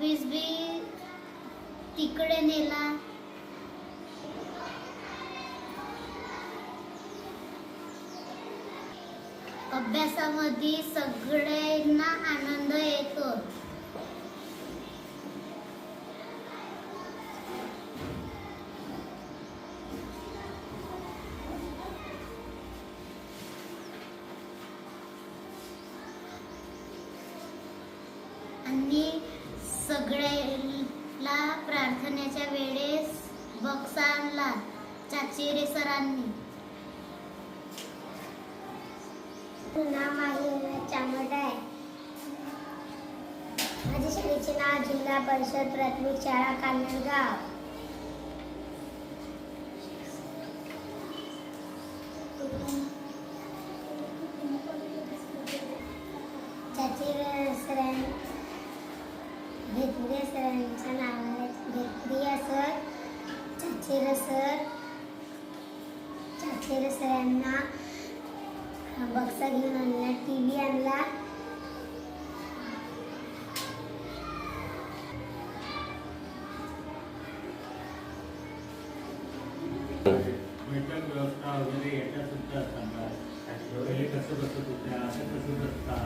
Office बी तिकडे नेला. अभ्यासामध्ये सगळ्यांना आनंद येतो. आणि सगळ्याला प्रार्थनेच्या वेळेस बक्सा आणला चाचेरे सरांनी. नाव माझे चामट आहे. माझ्या शाळेचे नाव जिल्हा परिषद प्राथमिक शाळा कान्हाडगाव. चाचेरे सरांचं नाव आहे भेत्रिया सर. चाचेरे सरांना बक्सा घेऊन आणला, टीव्ही आणला. वेतन व्यवस्था वगैरे याच्या सुद्धा सांगा. पहिले कसं बसत होत्या, आता कसं बसता.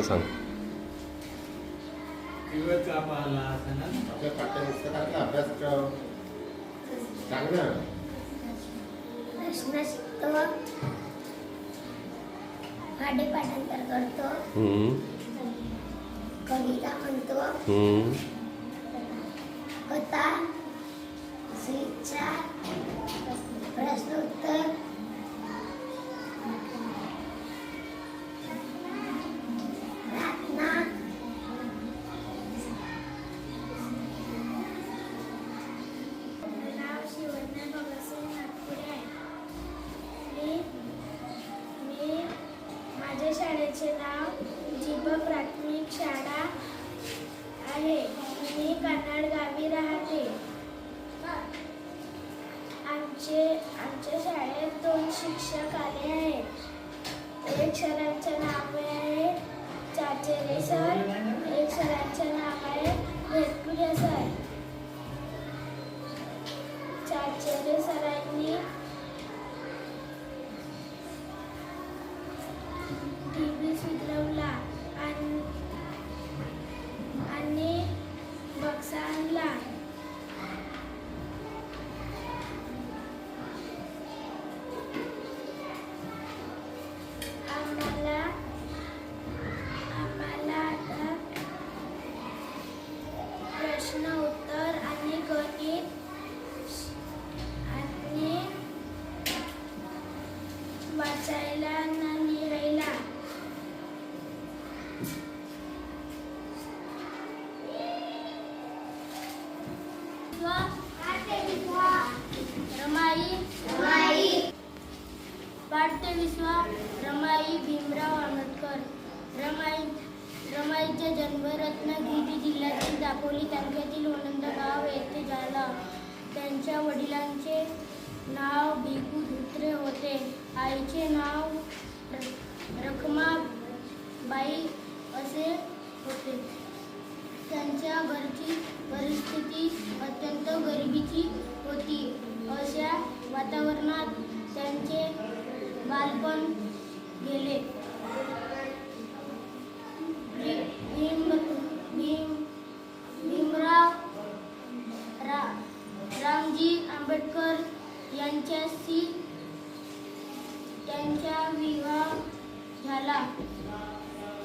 सांग. दिवस का पाहिला असं ना. आपल्या पाठ्यपुस्तकातला अभ्यासक्रम चांगला प्रश्न शिकतो, पाढे पाठांतर करतो, कविता म्हणतो, कथा, शिक्षा, प्रश्न उत्तर, प्रार्थना, नाव शिवण्या भगतसिंग नागपुरे आहे. मी माझ्या शाळेचे नाव जीभ प्राथमिक शाळा आहे. मी कन्नड गावी राहते. आमच्या शाळेत 2 शिक्षक आले आहेत. एक सरांचे नाव आहे चाचेरे सर, एक सरांचे नाव आहे भेटपुरे सर. चाचेरे सरांनी टीव्ही सुधरवला आणि बक्सा आणला. आम्हाला आता प्रश्न उत्तर आणि गणित आणि वाचायला आणि लिहायला. पाठ 23 रमाई भीमराव आंबेडकर. रमाईचा जन्म रत्नागिरी जिल्ह्यातील दापोली तालुक्यातील वनंदगाव येथे झाला. त्यांच्या वडिलांचे नाव भिकू धोत्रे होते. आईचे नाव रखमाबाई असे होते. त्यांच्या घरची परिस्थिती अत्यंत गरिबीची होती. अशा वातावरणात त्यांचे बालपण गेले. भीमराव रामजी आंबेडकर यांच्याशी त्यांचा विवाह झाला.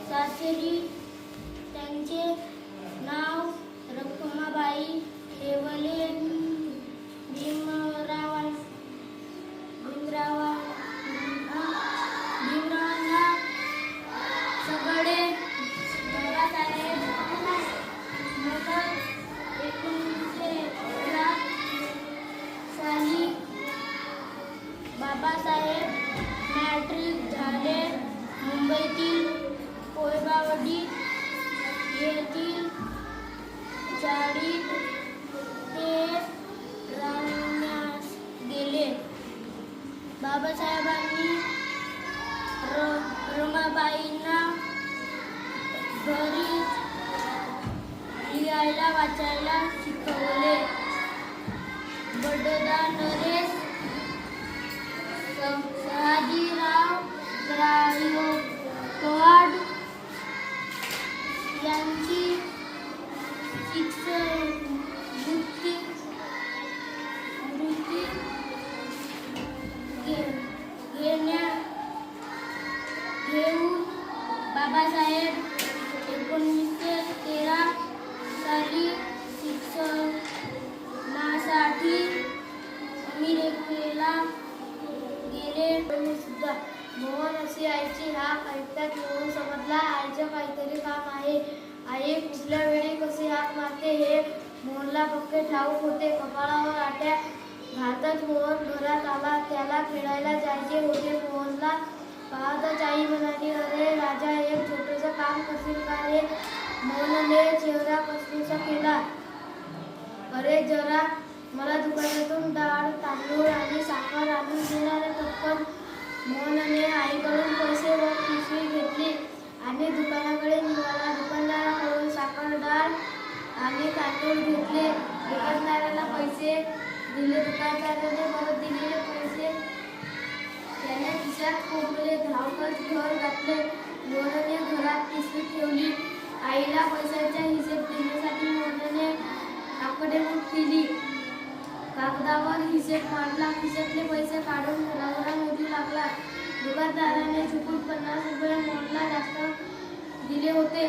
सासरी त्यांचे नाव रखमाबाई ठेवले. भीमरावांना सगळे बाबासाहेब मोठं 1911 साली बाबासाहेब मॅट्रिक झाले. मुंबईतील कोळबावडी येथील चाळीत ते राहण्यास गेले. बाबासाहेबांनी जिजाबाईंना घरी लिहायला वाचायला शिकवले. बडोदा नरेश शहाजीराव गायकवाड यांची शिष्यवृत्ती घेऊन बाबासाहेब 1913 साली शिक्षणासाठी अमेरिकेला गेले. सुद्धा मोहन अशी आईची हाक ऐकतात. मोहन समजला आईचं काहीतरी काम आहे. आई कुठल्या वेळी कशी हाक मारते हे मोहनला पक्के ठाऊक होते. कपाळावर आट्या घालतच मोहन घरात आला. त्याला खेळायला जायचे होते. मोहनला पाहतच आई म्हणाली, अरे राजा, एक छोटंसं काम करशील का रे? मोहनने चेहरा कसकुसा केला. अरे जरा मला दुकानातून डाळ, तांदूळ आणि साखर आणून देणारे पटकन. मोहनने आईकडून पैसे व पिशवी घेतली आणि दुकानाकडे निघाला. दुकानदाराकडून साखर, डाळ आणि तांदूळ घेतले. दुकानदाराला पैसे दिले. दुकानदाराने परत दिलेले पैसे त्याने खिशात कोंबले. धावतच घर घातले. मोहनने घरात पिशवी ठेवली. आईला पैशाचा हिशेब देण्यासाठी मोहनने आकडेमोड केली. कागदावर हिशेब मांडला. खिशातले पैसे काढून घराघरा मोजू लागला. दुकानदाराने चुकून 50 रुपये मोहनला जास्त दिले होते.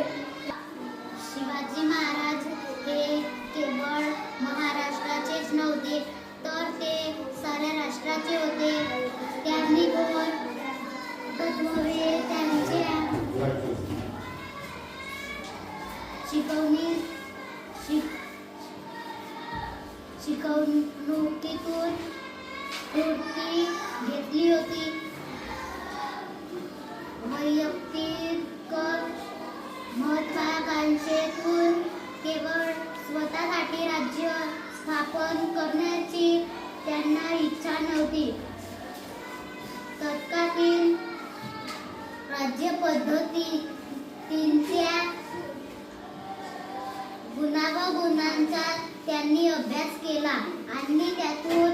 शिवाजी महाराज हे केवळ महाराष्ट्राचेच नव्हते, तर ते साऱ्या राष्ट्राचे होते. त्यांनी गोर तत्त्वे त्यांच्या शिकवणुकीतून स्फूर्ती घेतली होती. वैयक्तिक महत्त्वाकांक्षेतून केवळ स्वतःसाठी राज्य स्थापन करण्याची त्यांना इच्छा नव्हती. तत्कालीन राज्य पद्धतींच्या गुणावगुणांचा त्यांनी अभ्यास केला आणि त्यातून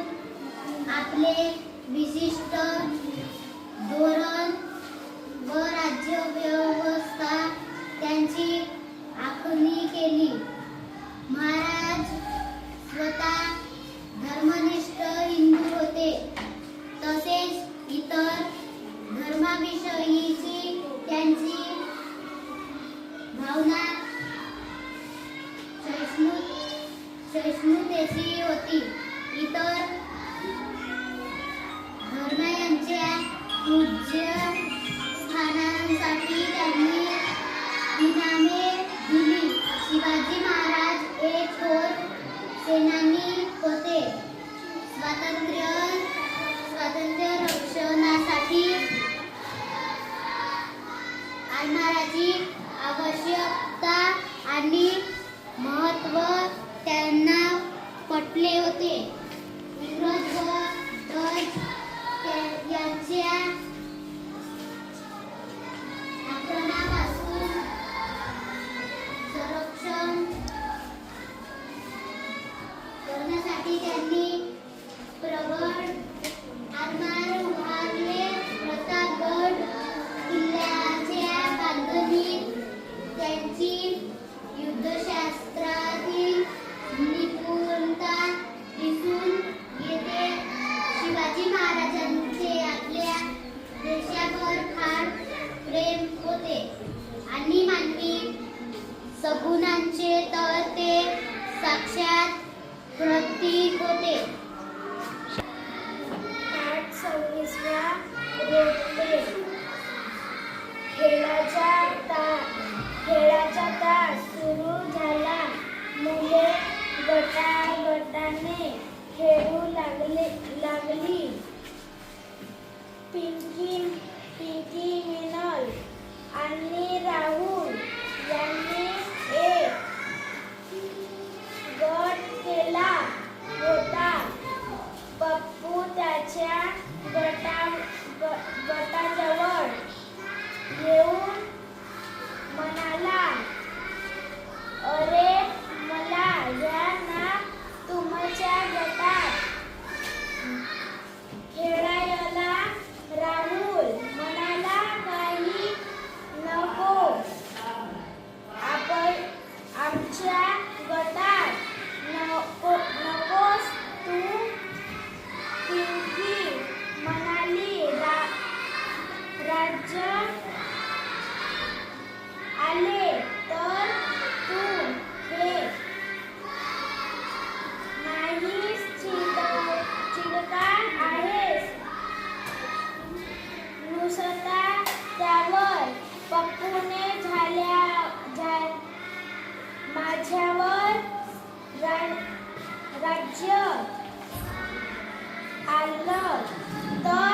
आपले विशिष्ट धोरण व राज्य व्यवस्था त्यांची आखणी केली. महाराज स्वतः धर्मनिष्ठ हिंदू होते. तसेच इतर धर्माविषयीची त्यांची भावना सहिष्णुतेची होती. इतर धर्मांच्या पूज्य स्थानांसाठी त्यांनी इनामे दिली. शिवाजी महाराज एक थोर सेनानी होते. स्वातंत्र्य रक्षणासाठी आरमाराची आवश्यकता आणि महत्त्व त्यांना पटले होते. इंग्रज व डच यांच्या आक्रमणापासून संरक्षण करण्यासाठी त्यांनी प्रबळ आरमार उभारले. प्रतापगड किल्ल्याच्या बांधणीत त्यांची युद्धशास्त्रातील निपुणता दिसून येते. शिवाजी महाराजांचे आपल्या देशावर फार प्रेम होते आणि मानवी सगुणांचे तर ते साक्षात प्रतीक होते. 8:26 रोपटे. खेळाचा तास सुरू झाला. मुले गटागटाने खेळू लागली. पिंकी, मिनल आणि राहुल यांनी एक गट केला होता. पप्पू त्याच्या गटाजवळ राज्य आलं तर